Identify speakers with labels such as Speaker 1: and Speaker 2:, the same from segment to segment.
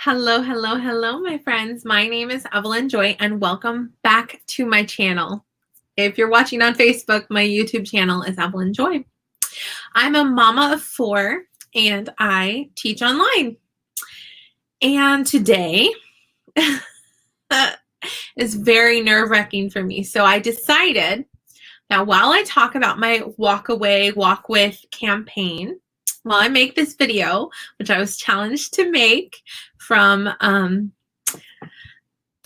Speaker 1: Hello, hello, hello, my friends. My name is Evelyn Joy, and welcome back to my channel. If you're watching on Facebook, my YouTube channel is Evelyn Joy. I'm a mama of 4, and I teach online. And today is very nerve-wracking for me. So I decided that while I talk about my Walk Away, Walk With campaign, while I make this video, which I was challenged to make from the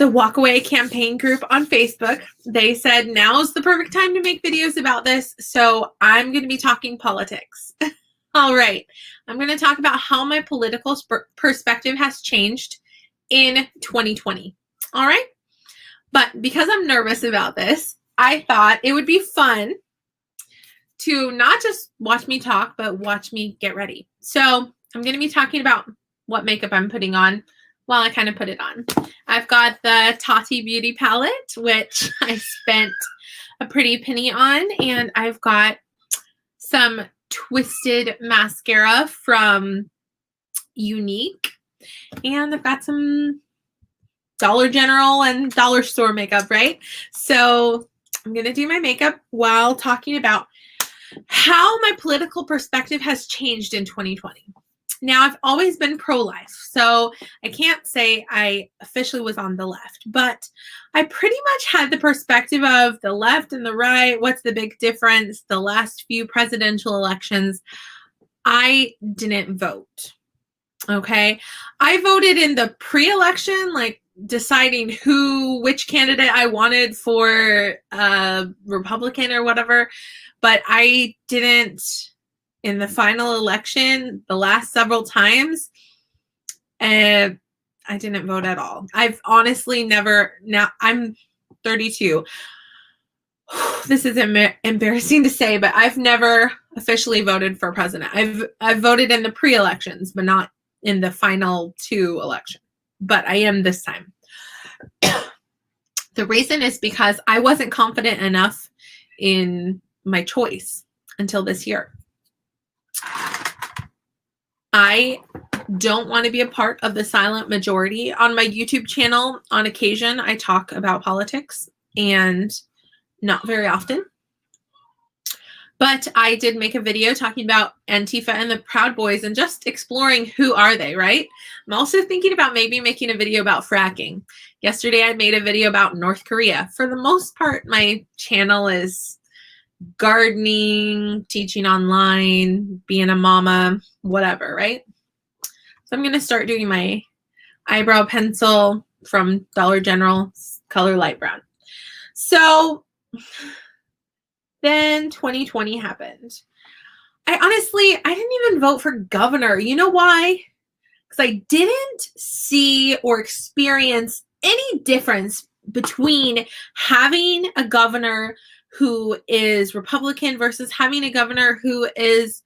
Speaker 1: WalkAway campaign group on Facebook, they said now's the perfect time to make videos about this. So I'm going to be talking politics. All right. I'm going to talk about how my political perspective has changed in 2020. All right. But because I'm nervous about this, I thought it would be fun to not just watch me talk, but watch me get ready. So I'm going to be talking about what makeup I'm putting on while I kind of put it on. I've got the Tati Beauty palette, which I spent a pretty penny on, and I've got some Twisted mascara from Unique, and I've got some Dollar General and Dollar Store makeup, right? So I'm going to do my makeup while talking about how my political perspective has changed in 2020. Now, I've always been pro-life, so I can't say I officially was on the left, but I pretty much had the perspective of the left and the right. What's the big difference? The last few presidential elections, I didn't vote, okay? I voted in the pre-election, like deciding which candidate I wanted for Republican or whatever, but I didn't in the final election the last several times. I didn't vote at all. I've honestly never, now I'm 32. This is embarrassing to say, but I've never officially voted for president. I've voted in the pre-elections, but not in the final 2 elections. But I am this time. The reason is because I wasn't confident enough in my choice until this year. I don't want to be a part of the silent majority. On my YouTube channel, on occasion, I talk about politics, and not very often. But I did make a video talking about Antifa and the Proud Boys and just exploring who are they, right? I'm also thinking about maybe making a video about fracking. Yesterday, I made a video about North Korea. For the most part, my channel is gardening, teaching online, being a mama, whatever, right? So I'm going to start doing my eyebrow pencil from Dollar General, color light brown. So then 2020 happened. I didn't even vote for governor. You know why? Because I didn't see or experience any difference between having a governor who is Republican versus having a governor who is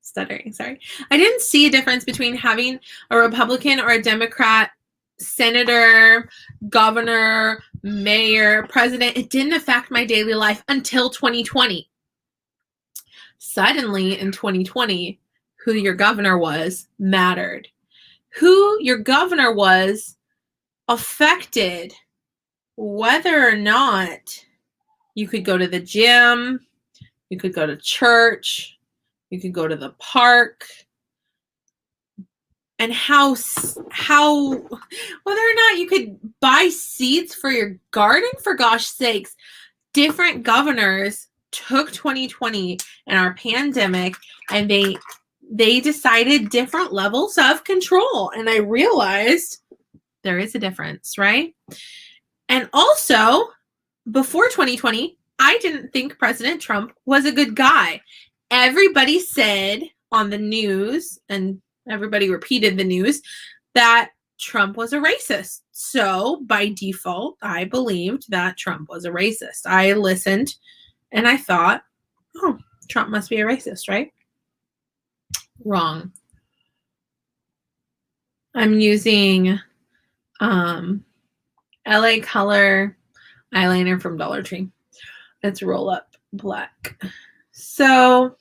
Speaker 1: stuttering. Sorry. I didn't see a difference between having a Republican or a Democrat senator, governor, mayor, president. It didn't affect my daily life until 2020. Suddenly in 2020, who your governor was mattered. Who your governor was affected whether or not you could go to the gym, you could go to church, you could go to the park, and how whether or not you could buy seeds for your garden, for gosh sakes. Different governors took 2020 and our pandemic, and they decided different levels of control. And I realized there is a difference, right? And also, before 2020, I didn't think President Trump was a good guy. Everybody said on the news, and everybody repeated the news, that Trump was a racist. So by default, I believed that Trump was a racist. I listened and I thought, oh, Trump must be a racist, right? Wrong. I'm using LA Color eyeliner from Dollar Tree. It's Roll Up Black. So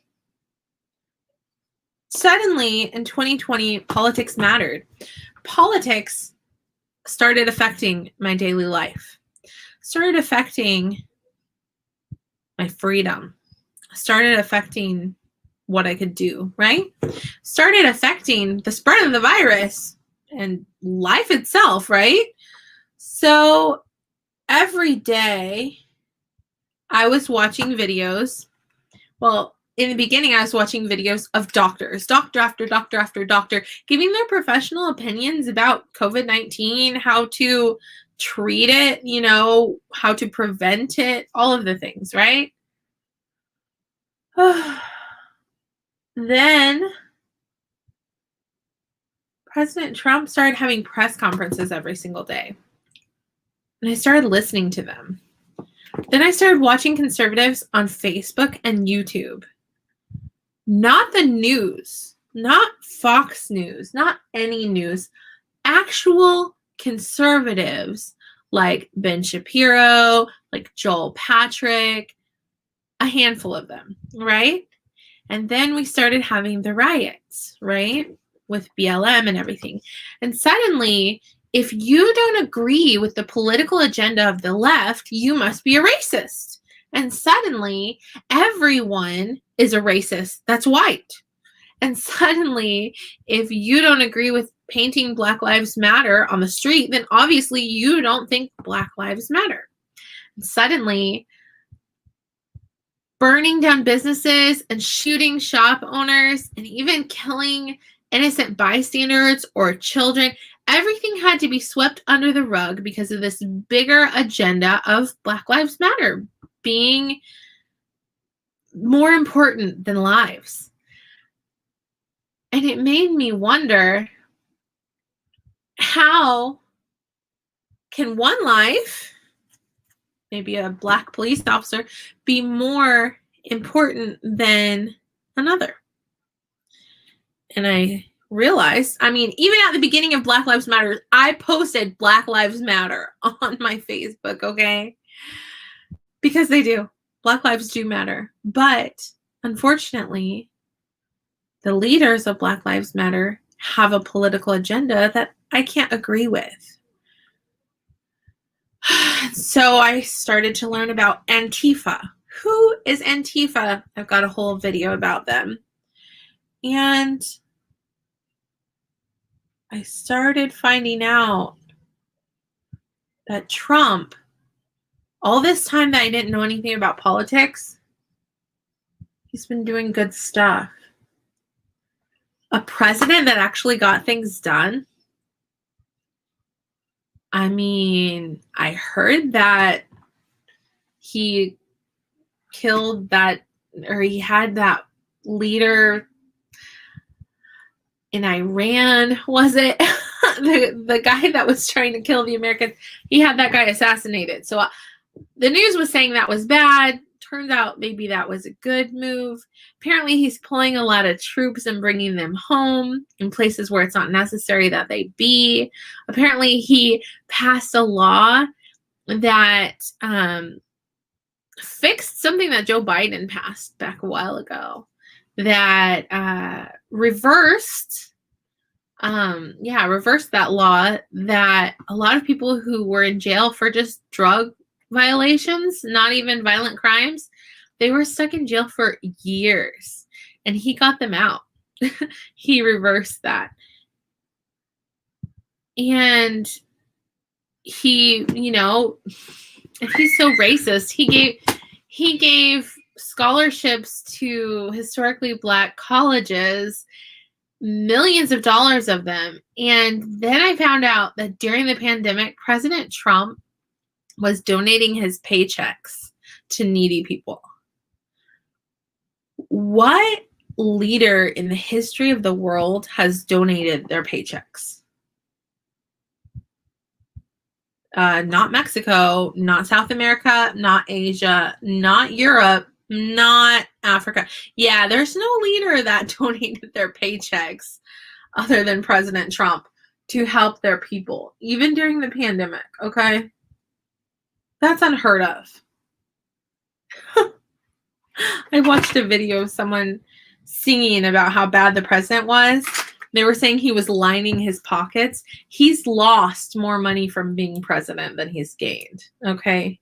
Speaker 1: Suddenly, in 2020, politics mattered. Politics started affecting my daily life, started affecting my freedom, started affecting what I could do, right? Started affecting the spread of the virus and life itself, right? So every day I was watching videos. Well, in the beginning, I was watching videos of doctors, doctor after doctor after doctor, giving their professional opinions about COVID-19, how to treat it, how to prevent it, all of the things, right? Then President Trump started having press conferences every single day. And I started listening to them. Then I started watching conservatives on Facebook and YouTube. Not the news, not Fox News, not any news. Actual conservatives like Ben Shapiro, like Joel Patrick, a handful of them, right? And then we started having the riots, right? With BLM and everything. And suddenly, if you don't agree with the political agenda of the left, you must be a racist. And suddenly, everyone is a racist that's white. And suddenly, if you don't agree with painting Black Lives Matter on the street, then obviously you don't think Black Lives Matter. And suddenly, burning down businesses and shooting shop owners and even killing innocent bystanders or children, everything had to be swept under the rug because of this bigger agenda of Black Lives Matter being more important than lives. And it made me wonder, how can one life, maybe a Black police officer, be more important than another? And I realized, even at the beginning of Black Lives Matter, I posted Black Lives Matter on my Facebook, okay? Because they do. Black lives do matter. But unfortunately, the leaders of Black Lives Matter have a political agenda that I can't agree with. So I started to learn about Antifa. Who is Antifa? I've got a whole video about them. And I started finding out that Trump, all this time that I didn't know anything about politics, he's been doing good stuff. A president that actually got things done. I heard that he killed that, or he had that leader in Iran, was it? the guy that was trying to kill the Americans, he had that guy assassinated. So the news was saying that was bad. Turns out maybe that was a good move. Apparently he's pulling a lot of troops and bringing them home in places where it's not necessary that they be. Apparently he passed a law that fixed something that Joe Biden passed back a while ago, that reversed that law that a lot of people who were in jail for just drug violations, not even violent crimes, they were stuck in jail for years, and he got them out. He reversed that. And he, if he's so racist, he gave scholarships to historically Black colleges, millions of dollars of them. And then I found out that during the pandemic, President Trump was donating his paychecks to needy people. What leader in the history of the world has donated their paychecks? Not Mexico, not South America, not Asia, not Europe, not Africa. Yeah, there's no leader that donated their paychecks other than President Trump to help their people, even during the pandemic, okay? That's unheard of. I watched a video of someone singing about how bad the president was. They were saying he was lining his pockets. He's lost more money from being president than he's gained. Okay.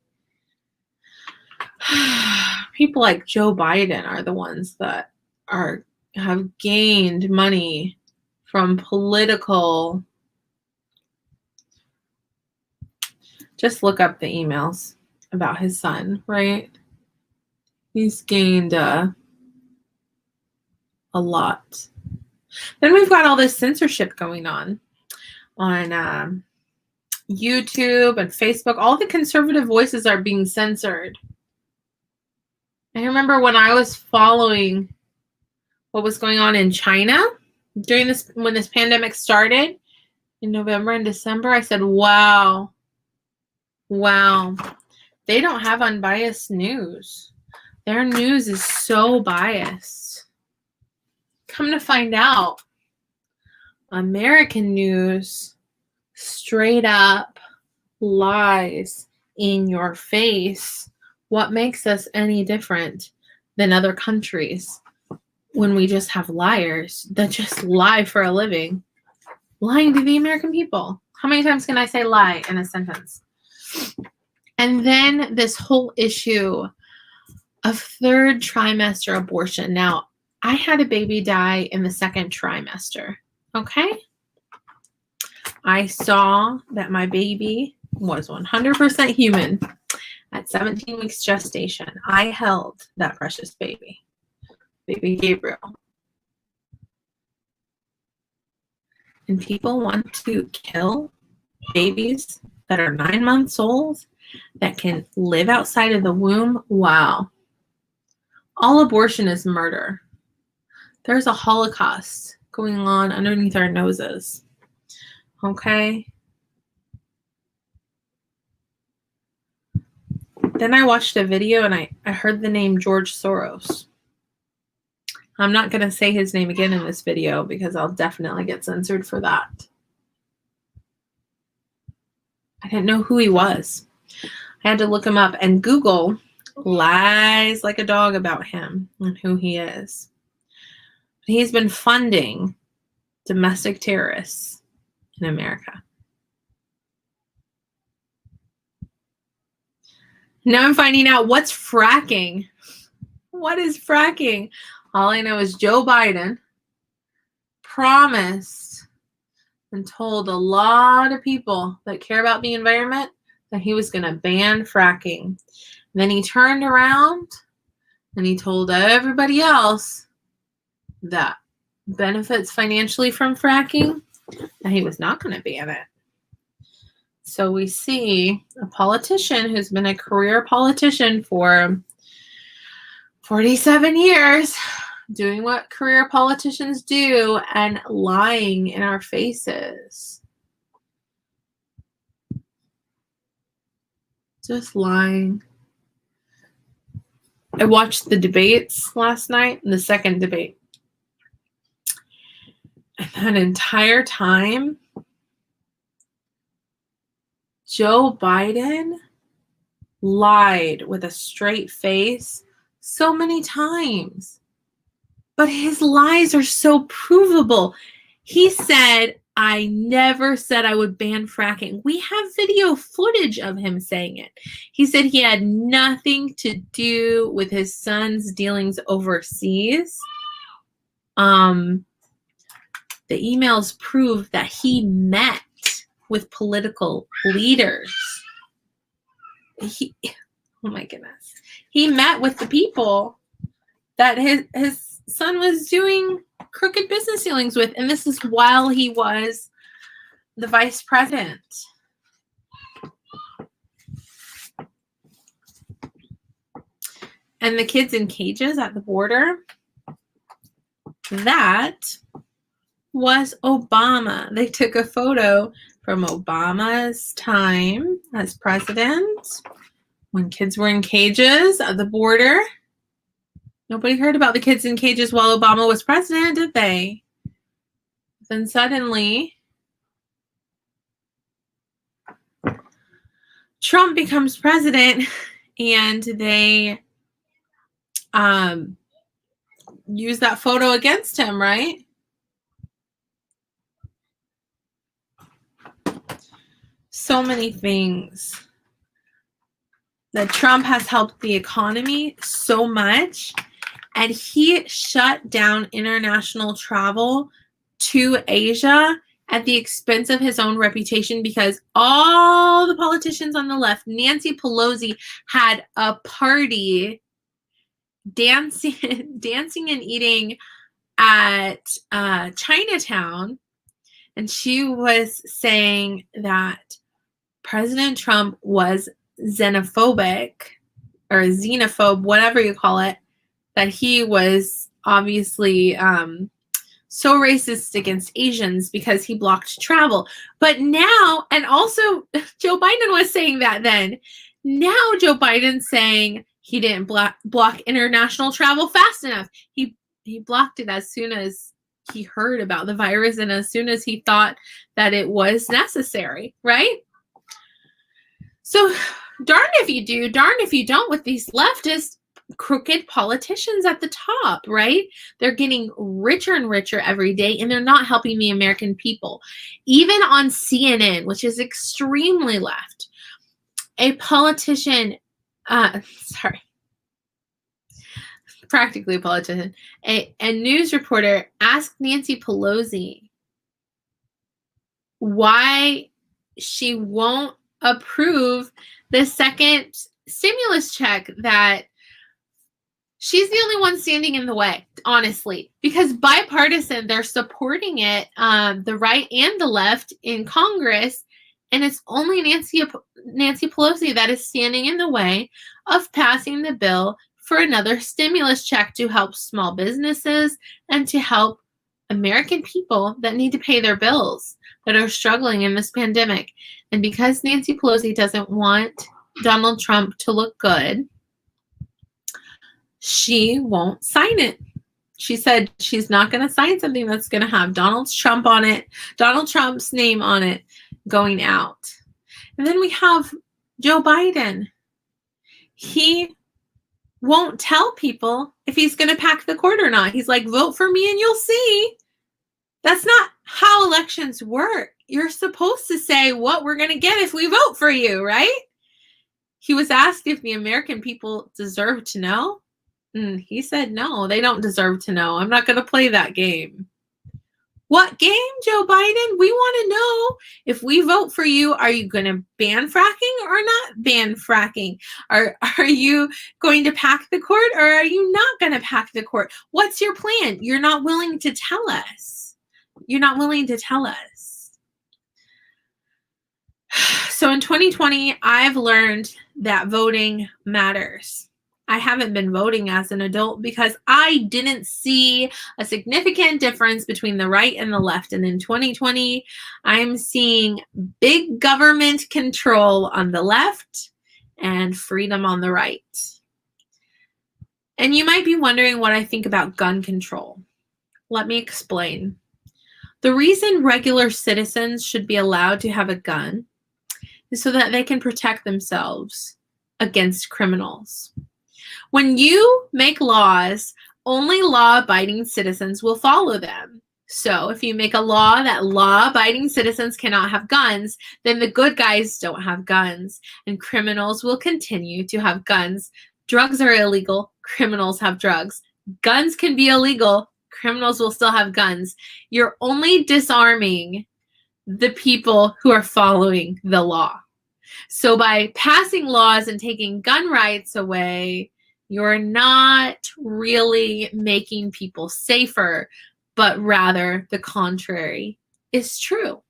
Speaker 1: People like Joe Biden are the ones that have gained money from political. Just look up the emails about his son, right? He's gained a lot. Then we've got all this censorship going on YouTube and Facebook. All the conservative voices are being censored. I remember when I was following what was going on in China during when this pandemic started in November and December, I said, wow, they don't have unbiased news. Their news is so biased. Come to find out, American news straight up lies in your face. What makes us any different than other countries when we just have liars that just lie for a living? Lying to the American people. How many times can I say lie in a sentence? And then this whole issue of third trimester abortion. Now, I had a baby die in the second trimester, okay? I saw that my baby was 100% human at 17 weeks gestation. I held that precious baby Gabriel. And people want to kill babies that are 9 months old, that can live outside of the womb. Wow. All abortion is murder. There's a Holocaust going on underneath our noses. Okay? Then I watched a video and I heard the name George Soros. I'm not going to say his name again in this video because I'll definitely get censored for that. I didn't know who he was. I had to look him up, and Google lies like a dog about him and who he is. He's been funding domestic terrorists in America. Now I'm finding out what's fracking. What is fracking? All I know is Joe Biden promised and told a lot of people that care about the environment that he was going to ban fracking. And then he turned around and he told everybody else that benefits financially from fracking that he was not going to ban it. So we see a politician who's been a career politician for 47 years doing what career politicians do and lying in our faces. Just lying. I watched the debates last night, the second debate. And that entire time, Joe Biden lied with a straight face so many times. But his lies are so provable. He said, I never said I would ban fracking. We have video footage of him saying it. He said he had nothing to do with his son's dealings overseas. The emails prove that he met with political leaders. Oh my goodness. He met with the people that his son was doing crooked business dealings with. And this is while he was the vice president. And the kids in cages at the border, that was Obama. They took a photo from Obama's time as president when kids were in cages at the border. Nobody heard about the kids in cages while Obama was president, did they? Then suddenly, Trump becomes president, and they use that photo against him, right? So many things. That Trump has helped the economy so much, and he shut down international travel to Asia at the expense of his own reputation, because all the politicians on the left, Nancy Pelosi had a party dancing and eating at Chinatown, and she was saying that President Trump was xenophobic or xenophobe, whatever you call it, that he was obviously so racist against Asians because he blocked travel. But now, and also Joe Biden was saying that then. Now Joe Biden's saying he didn't block international travel fast enough. He blocked it as soon as he heard about the virus and as soon as he thought that it was necessary, right? So darn if you do, darn if you don't with these leftist crooked politicians at the top, right? They're getting richer and richer every day, and they're not helping the American people. Even on CNN, which is extremely left, a politician, practically a politician, a news reporter asked Nancy Pelosi why she won't approve the second stimulus check, that she's the only one standing in the way, honestly, because bipartisan, they're supporting it, the right and the left in Congress, and it's only Nancy Pelosi that is standing in the way of passing the bill for another stimulus check to help small businesses and to help American people that need to pay their bills, that are struggling in this pandemic. And because Nancy Pelosi doesn't want Donald Trump to look good, she won't sign it. She said she's not going to sign something that's going to have Donald Trump's name on it, going out. And then we have Joe Biden. He won't tell people if he's going to pack the court or not. He's like, vote for me and you'll see. That's not how elections work. You're supposed to say what we're going to get if we vote for you, right? He was asked if the American people deserve to know. He said, no, they don't deserve to know. I'm not going to play that game. What game, Joe Biden? We want to know, if we vote for you, are you going to ban fracking or not ban fracking? Are you going to pack the court or are you not going to pack the court? What's your plan? You're not willing to tell us. You're not willing to tell us. So in 2020, I've learned that voting matters. I haven't been voting as an adult because I didn't see a significant difference between the right and the left. And in 2020, I'm seeing big government control on the left and freedom on the right. And you might be wondering what I think about gun control. Let me explain. The reason regular citizens should be allowed to have a gun is so that they can protect themselves against criminals. When you make laws, only law-abiding citizens will follow them. So if you make a law that law-abiding citizens cannot have guns, then the good guys don't have guns, and criminals will continue to have guns. Drugs are illegal, criminals have drugs. Guns can be illegal, criminals will still have guns. You're only disarming the people who are following the law. So by passing laws and taking gun rights away, you're not really making people safer, but rather the contrary is true.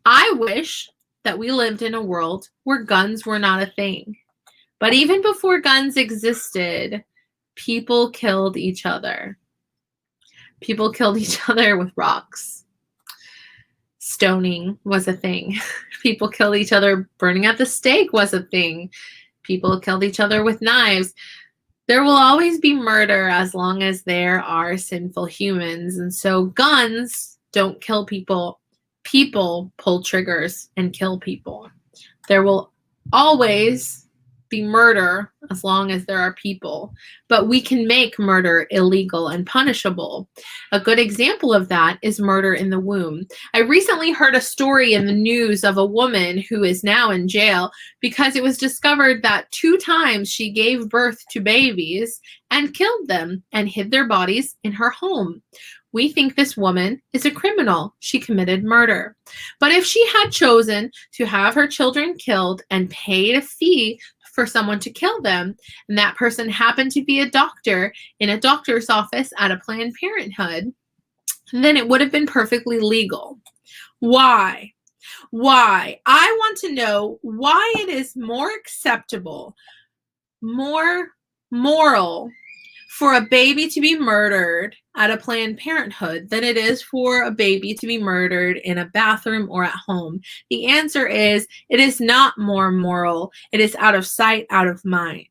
Speaker 1: I wish that we lived in a world where guns were not a thing. But even before guns existed, people killed each other. People killed each other with rocks. Stoning was a thing. People killed each other. Burning at the stake was a thing. People killed each other with knives. There will always be murder as long as there are sinful humans. And so guns don't kill people. People pull triggers and kill people. There will always be murder as long as there are people, but we can make murder illegal and punishable. A good example of that is murder in the womb. I recently heard a story in the news of a woman who is now in jail because it was discovered that 2 times she gave birth to babies and killed them and hid their bodies in her home. We think this woman is a criminal. She committed murder. But if she had chosen to have her children killed and paid a fee for someone to kill them, and that person happened to be a doctor in a doctor's office at a Planned Parenthood, then it would have been perfectly legal. Why? Why? I want to know why it is more acceptable, more moral for a baby to be murdered at a Planned Parenthood than it is for a baby to be murdered in a bathroom or at home. The answer is it is not more moral. It is out of sight, out of mind.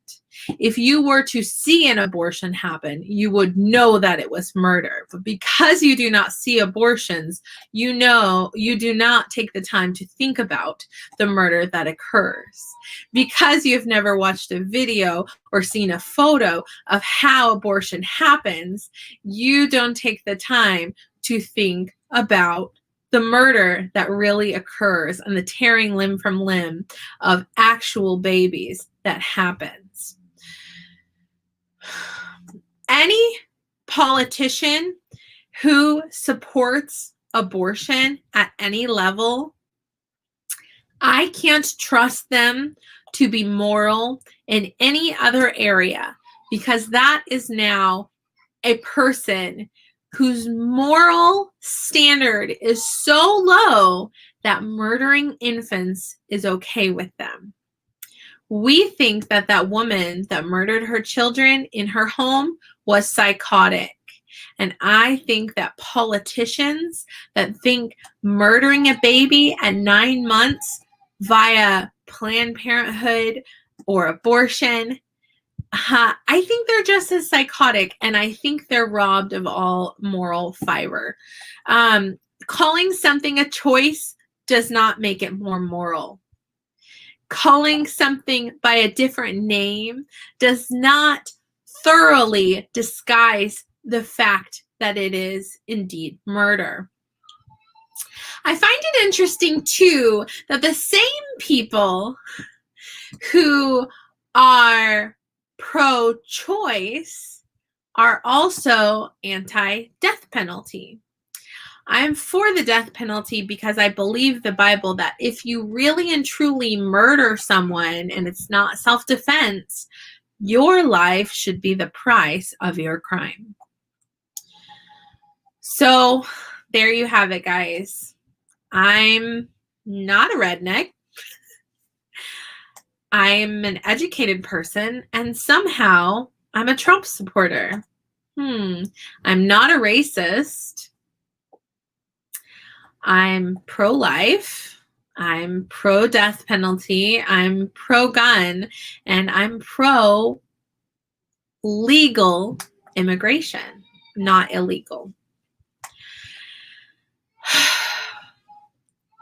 Speaker 1: If you were to see an abortion happen, you would know that it was murder. But because you do not see abortions, you know you do not take the time to think about the murder that occurs. Because you've never watched a video or seen a photo of how abortion happens, you don't take the time to think about the murder that really occurs and the tearing limb from limb of actual babies that happens. Any politician who supports abortion at any level, I can't trust them to be moral in any other area, because that is now a person whose moral standard is so low that murdering infants is okay with them. We think that that woman that murdered her children in her home was psychotic. And I think that politicians that think murdering a baby at 9 months via Planned Parenthood or abortion, I think they're just as psychotic, and I think they're robbed of all moral fiber. Calling something a choice does not make it more moral. Calling something by a different name does not thoroughly disguise the fact that it is indeed murder. I find it interesting, too, that the same people who are pro-choice are also anti-death penalty. I'm for the death penalty because I believe the Bible that if you really and truly murder someone and it's not self-defense, your life should be the price of your crime. So there you have it, guys. I'm not a redneck. I'm an educated person, and somehow I'm a Trump supporter. I'm not a racist. I'm pro-life. I'm pro-death penalty. I'm pro-gun, and I'm pro-legal immigration, not illegal.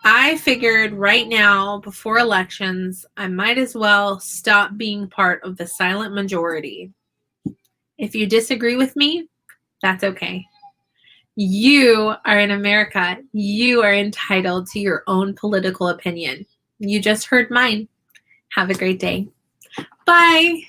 Speaker 1: I figured right now, before elections, I might as well stop being part of the silent majority. If you disagree with me, that's okay. You are in America. You are entitled to your own political opinion. You just heard mine. Have a great day. Bye.